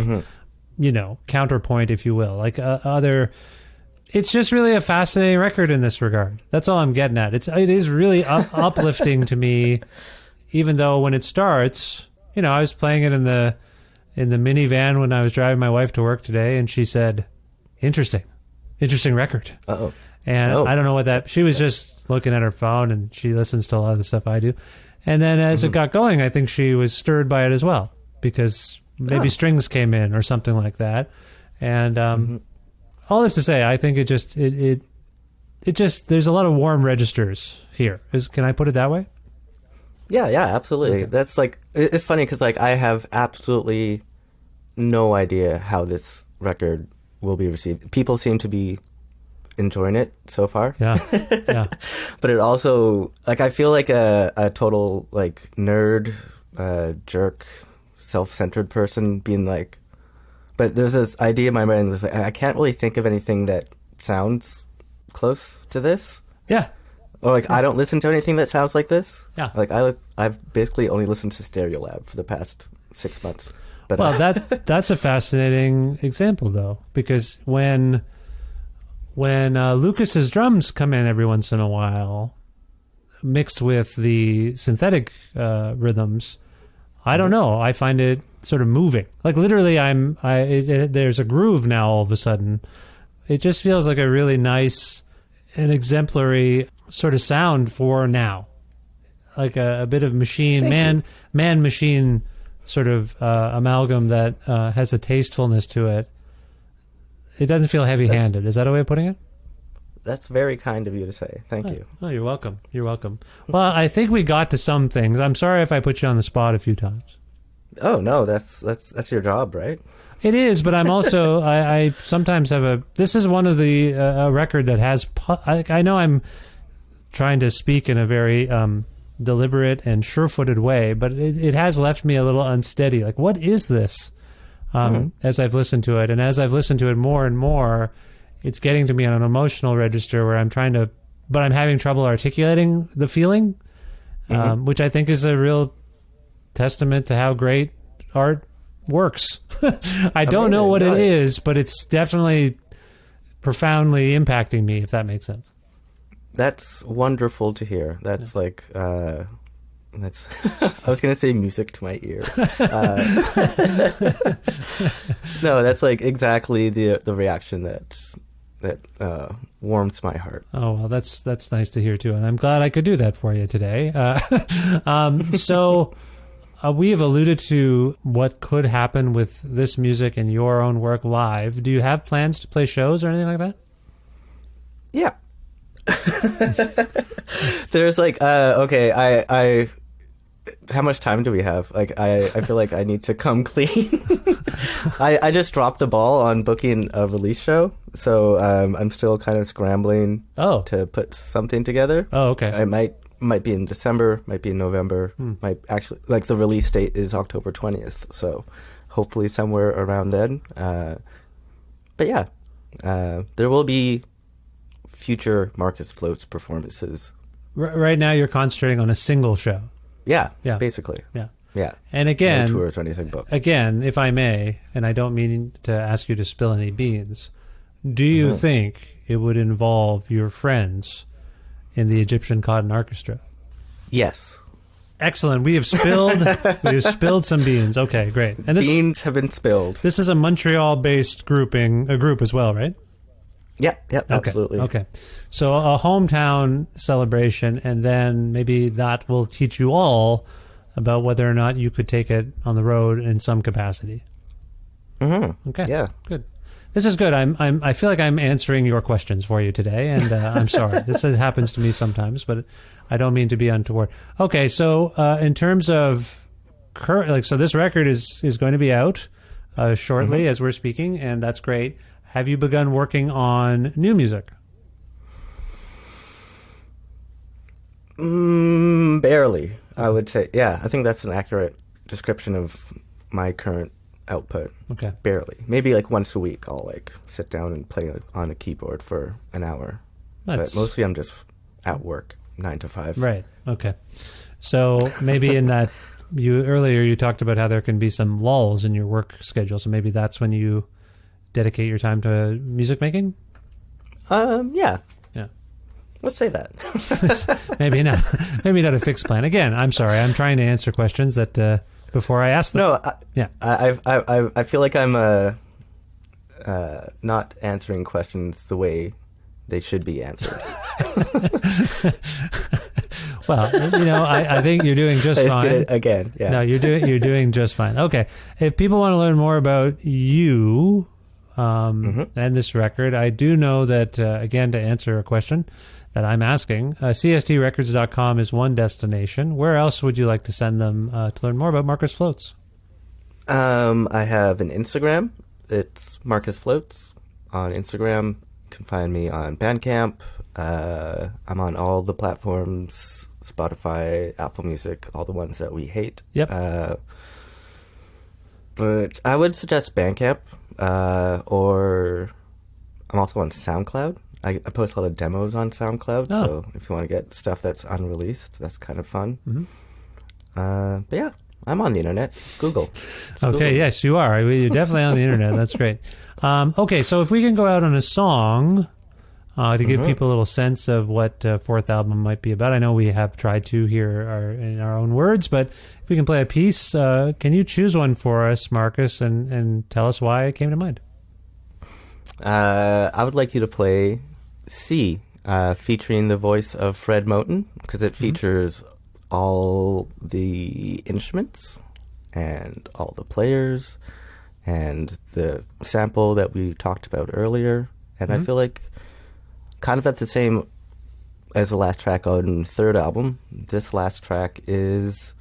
counterpoint, if you will, like other. It's just really a fascinating record in this regard. That's all I'm getting at. It is really uplifting to me, even though when it starts, I was playing it in the minivan when I was driving my wife to work today, and she said, interesting record. Uh-oh. And I don't know what that, she was just looking at her phone, and she listens to a lot of the stuff I do. And then as it got going, I think she was stirred by it as well, because maybe strings came in or something like that. And all this to say, I think it just there's a lot of warm registers here. Can I put it that way? Yeah, absolutely. Okay. That's like, it's funny because like I have absolutely no idea how this record will be received. People seem to be enjoying it so far. Yeah. But it also, like, I feel like a total like nerd, jerk, self-centered person being like, but there's this idea in my mind that's like, I can't really think of anything that sounds close to this. Yeah. Or like, I don't listen to anything that sounds like this. Yeah. Like I've basically only listened to Stereolab for the past 6 months. But well, that's a fascinating example though, because when Lucas's drums come in every once in a while, mixed with the synthetic rhythms, I don't know. I find it sort of moving. Like literally, there's a groove now. All of a sudden, it just feels like a really nice and exemplary sort of sound for now, like a bit of machine man machine sort of amalgam that has a tastefulness to it. It doesn't feel heavy-handed. Is that a way of putting it? That's very kind of you to say. Thank you. Oh, you're welcome. You're welcome. Well, I think we got to some things. I'm sorry if I put you on the spot a few times. Oh no, that's your job, right? It is, but I'm also I sometimes have this is one of the a record that has I know I'm trying to speak in a very deliberate and sure-footed way, but it has left me a little unsteady. Like, what is this? As I've listened to it, and as I've listened to it more and more, it's getting to me on an emotional register where I'm but I'm having trouble articulating the feeling, which I think is a real testament to how great art works. I don't know what it is, but it's definitely profoundly impacting me, if that makes sense. That's wonderful to hear. That's like, that's, I was going to say music to my ear. No, that's like exactly the reaction that warms my heart. Oh, well, that's nice to hear too. And I'm glad I could do that for you today. So we have alluded to what could happen with this music and your own work live. Do you have plans to play shows or anything like that? Yeah. There's like, okay, I how much time do we have? Like, I feel like I need to come clean. I just dropped the ball on booking a release show, so I'm still kind of scrambling to put something together. Oh, okay. I might be in December, might be in November. Might actually, like, the release date is October 20th, so hopefully somewhere around then. But yeah, there will be future Markus Floats performances. Right now you're concentrating on a single show. Yeah, basically. Yeah. And again, no tours or anything booked. Again, if I may, and I don't mean to ask you to spill any beans, do you think it would involve your friends in the Egyptian Cotton Orchestra? Yes. Excellent. We have spilled some beans. Okay, great. And beans have been spilled. This is a Montreal-based group as well, right? Yeah, absolutely. Okay. So a hometown celebration, and then maybe that will teach you all about whether or not you could take it on the road in some capacity. Mm-hmm. Okay. Yeah. Good. This is good. I feel like I'm answering your questions for you today, and I'm sorry. Happens to me sometimes, but I don't mean to be untoward. Okay, so in terms of so this record is going to be out shortly as we're speaking, and that's great. Have you begun working on new music? Barely, I would say. Yeah, I think that's an accurate description of my current output. Okay. Barely. Maybe like once a week I'll like sit down and play on a keyboard for an hour. But mostly I'm just at work, 9 to 5. Right. Okay. So maybe in that, earlier you talked about how there can be some lulls in your work schedule. So maybe that's when you dedicate your time to music making? Yeah. Yeah. Let's say that. Maybe not a fixed plan. Again, I'm sorry. I'm trying to answer questions that before I ask them. No, yeah. I feel like I'm not answering questions the way they should be answered. Well, I think you're doing just fine. Did it again. Yeah. No, you're doing just fine. Okay. If people want to learn more about you and this record, I do know that again, to answer a question that I'm asking, cstrecords.com is one destination. Where else would you like to send them to learn more about Markus Floats? I have an Instagram. It's Markus Floats on Instagram. You can find me on Bandcamp. I'm on all the platforms, Spotify, Apple Music, all the ones that we hate. Yep. But I would suggest Bandcamp, or I'm also on SoundCloud. I post a lot of demos on SoundCloud, so if you want to get stuff that's unreleased, that's kind of fun. But yeah, I'm on the internet. Google. Google. Yes, you are. You're definitely on the internet. That's great. Okay, so if we can go out on a song to give people a little sense of what fourth album might be about. I know we have tried to here in our own words, but if we can play a piece, can you choose one for us, Markus, and tell us why it came to mind? I would like you to play C, featuring the voice of Fred Moten, because it features all the instruments and all the players and the sample that we talked about earlier. And I feel like kind of at the same as the last track on the third album, this last track is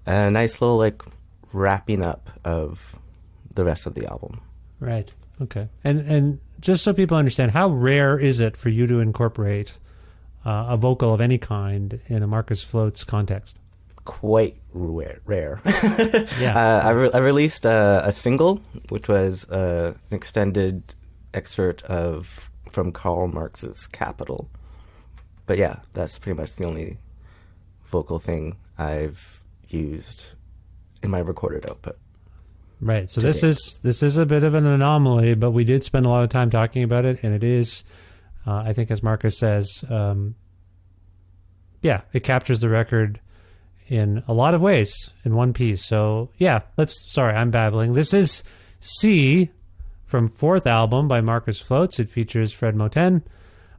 a nice little like wrapping up of the rest of the album. Right. Okay. And just so people understand, how rare is it for you to incorporate a vocal of any kind in a Markus Floats context? Quite rare. Yeah. I released a single, which was an extended excerpt from Karl Marx's Capital. But yeah, that's pretty much the only vocal thing I've used in my recorded output. Right. So this is a bit of an anomaly, but we did spend a lot of time talking about it, and it is, I think, as Markus says, it captures the record in a lot of ways in one piece. So yeah, sorry, I'm babbling. This is C from fourth album by Markus Floats. It features Fred Moten.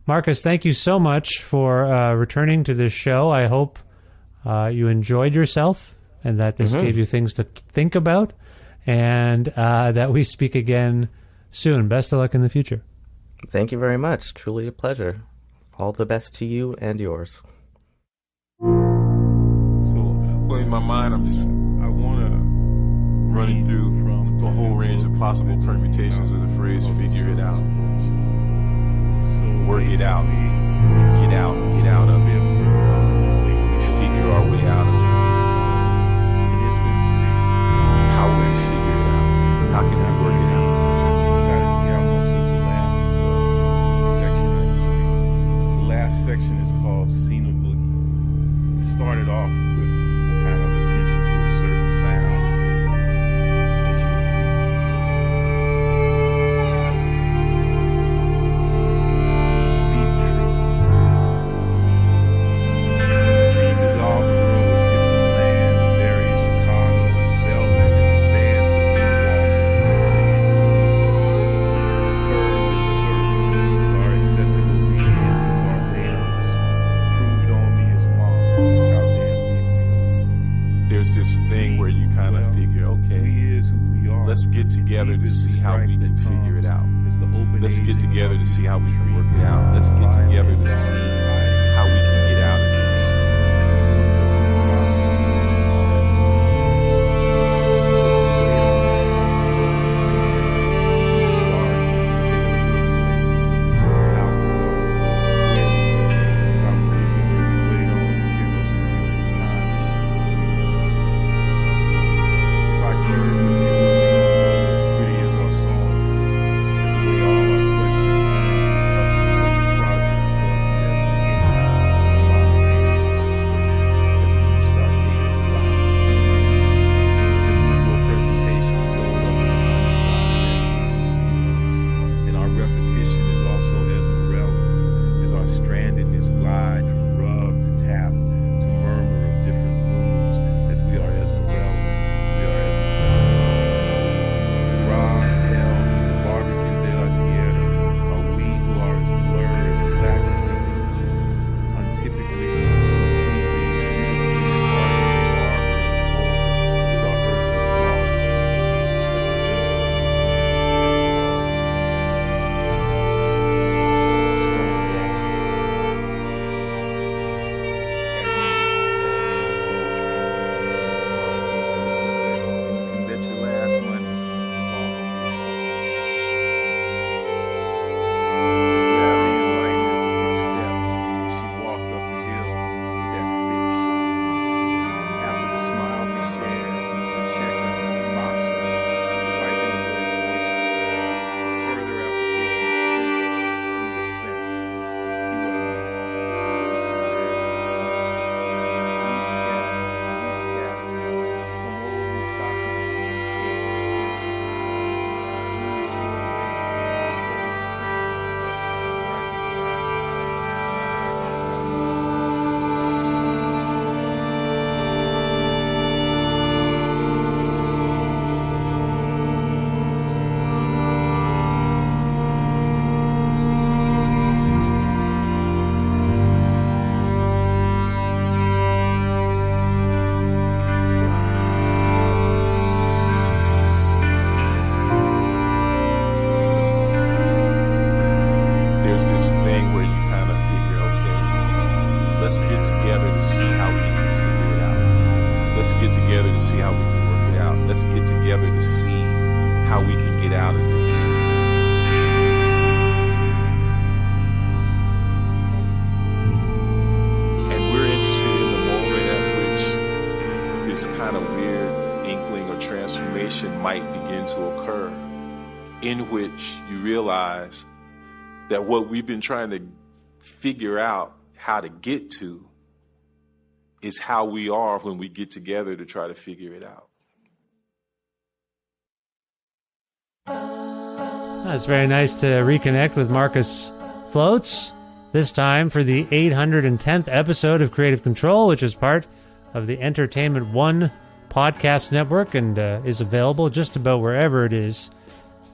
Markus, thank you so much for returning to this show. I hope you enjoyed yourself and that this gave you things to think about, and that we speak again soon. Best of luck in the future. Thank you very much. Truly a pleasure. All the best to you and yours. Well, in my mind, I want to run it through the whole range of possible permutations of the phrase "figure it out," work it out, get out of it, figure our way out of it. How will we figure it out? How can we work it out? Try to see how much of the last section I can read. The last section is called Cena Boogie. It started off with kind of attention to a certain sound, as you will see. Deep truth. Deep is all the roads get thing where you kind of figure, okay, let's get together to see how we can figure it out. Let's get together to see how we can work it out. Let's get together to see how we can get out of this. In which you realize that what we've been trying to figure out how to get to is how we are when we get together to try to figure it out. It's very nice to reconnect with Markus Floats, this time for the 810th episode of Creative Control, which is part of the Entertainment One podcast network and is available just about wherever it is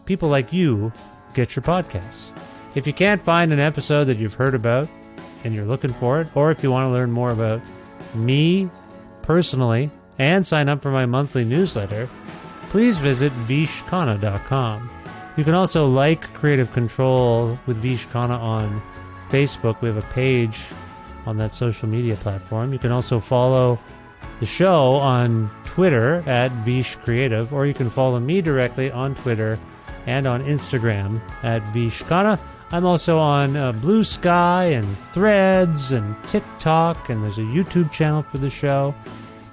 people like you get your podcasts. If you can't find an episode that you've heard about and you're looking for it, or if you want to learn more about me personally and sign up for my monthly newsletter, please visit vishkhanna.com. You can also like Creative Control with Vish Khanna on Facebook. We have a page on that social media platform. You can also follow the show on Twitter at Vish Creative, or you can follow me directly on Twitter and on Instagram at Vish Khanna. I'm also on Blue Sky and Threads and TikTok, and there's a YouTube channel for the show.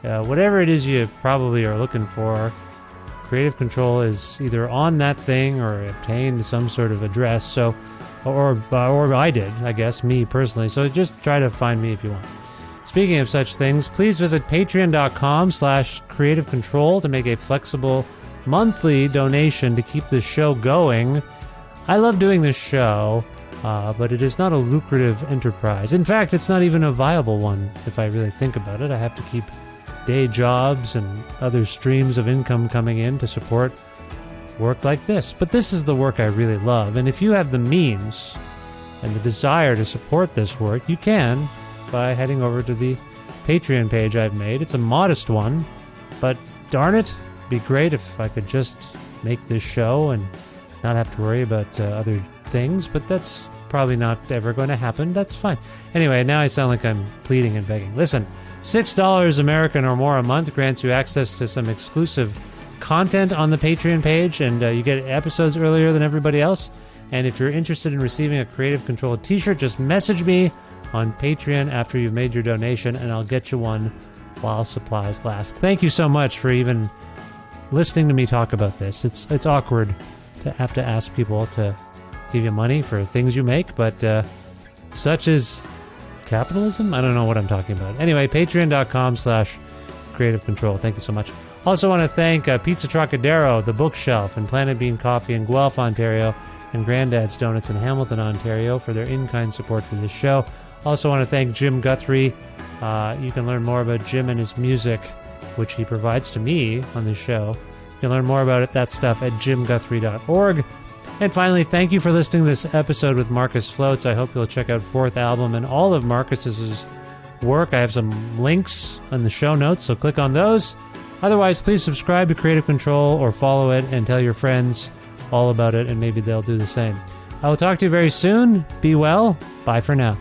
Whatever it is you probably are looking for, Creative Control is either on that thing or obtained some sort of address. So, or I did, I guess, me personally. So just try to find me if you want. Speaking of such things, please visit patreon.com/creativecontrol to make a flexible monthly donation to keep this show going. I love doing this show, but it is not a lucrative enterprise. In fact, it's not even a viable one if I really think about it. I have to keep day jobs and other streams of income coming in to support work like this. But this is the work I really love. And if you have the means and the desire to support this work, you can by heading over to the Patreon page I've made. It's a modest one, But darn it, it'd be great if I could just make this show and not have to worry about other things, but that's probably not ever going to happen. That's fine. Anyway, now I sound like I'm pleading and begging. Listen, $6 American or more a month grants you access to some exclusive content on the Patreon page, and you get episodes earlier than everybody else. And if you're interested in receiving a Creative Control t-shirt, just message me on Patreon after you've made your donation, and I'll get you one while supplies last. Thank you so much for even listening to me talk about this. It's awkward to have to ask people to give you money for things you make, but such is capitalism? I don't know what I'm talking about. Anyway, patreon.com/Creative Control. Thank you so much. Also want to thank Pizza Trocadero, The Bookshelf, and Planet Bean Coffee in Guelph, Ontario, and Grandad's Donuts in Hamilton, Ontario for their in-kind support for this show. Also want to thank Jim Guthrie. You can learn more about Jim and his music, which he provides to me on this show. You can learn more about that stuff at jimguthrie.org. And finally, thank you for listening to this episode with Markus Floats. I hope you'll check out Fourth Album and all of Markus's work. I have some links in the show notes, so click on those. Otherwise, please subscribe to Creative Control or follow it and tell your friends all about it, and maybe they'll do the same. I will talk to you very soon. Be well. Bye for now.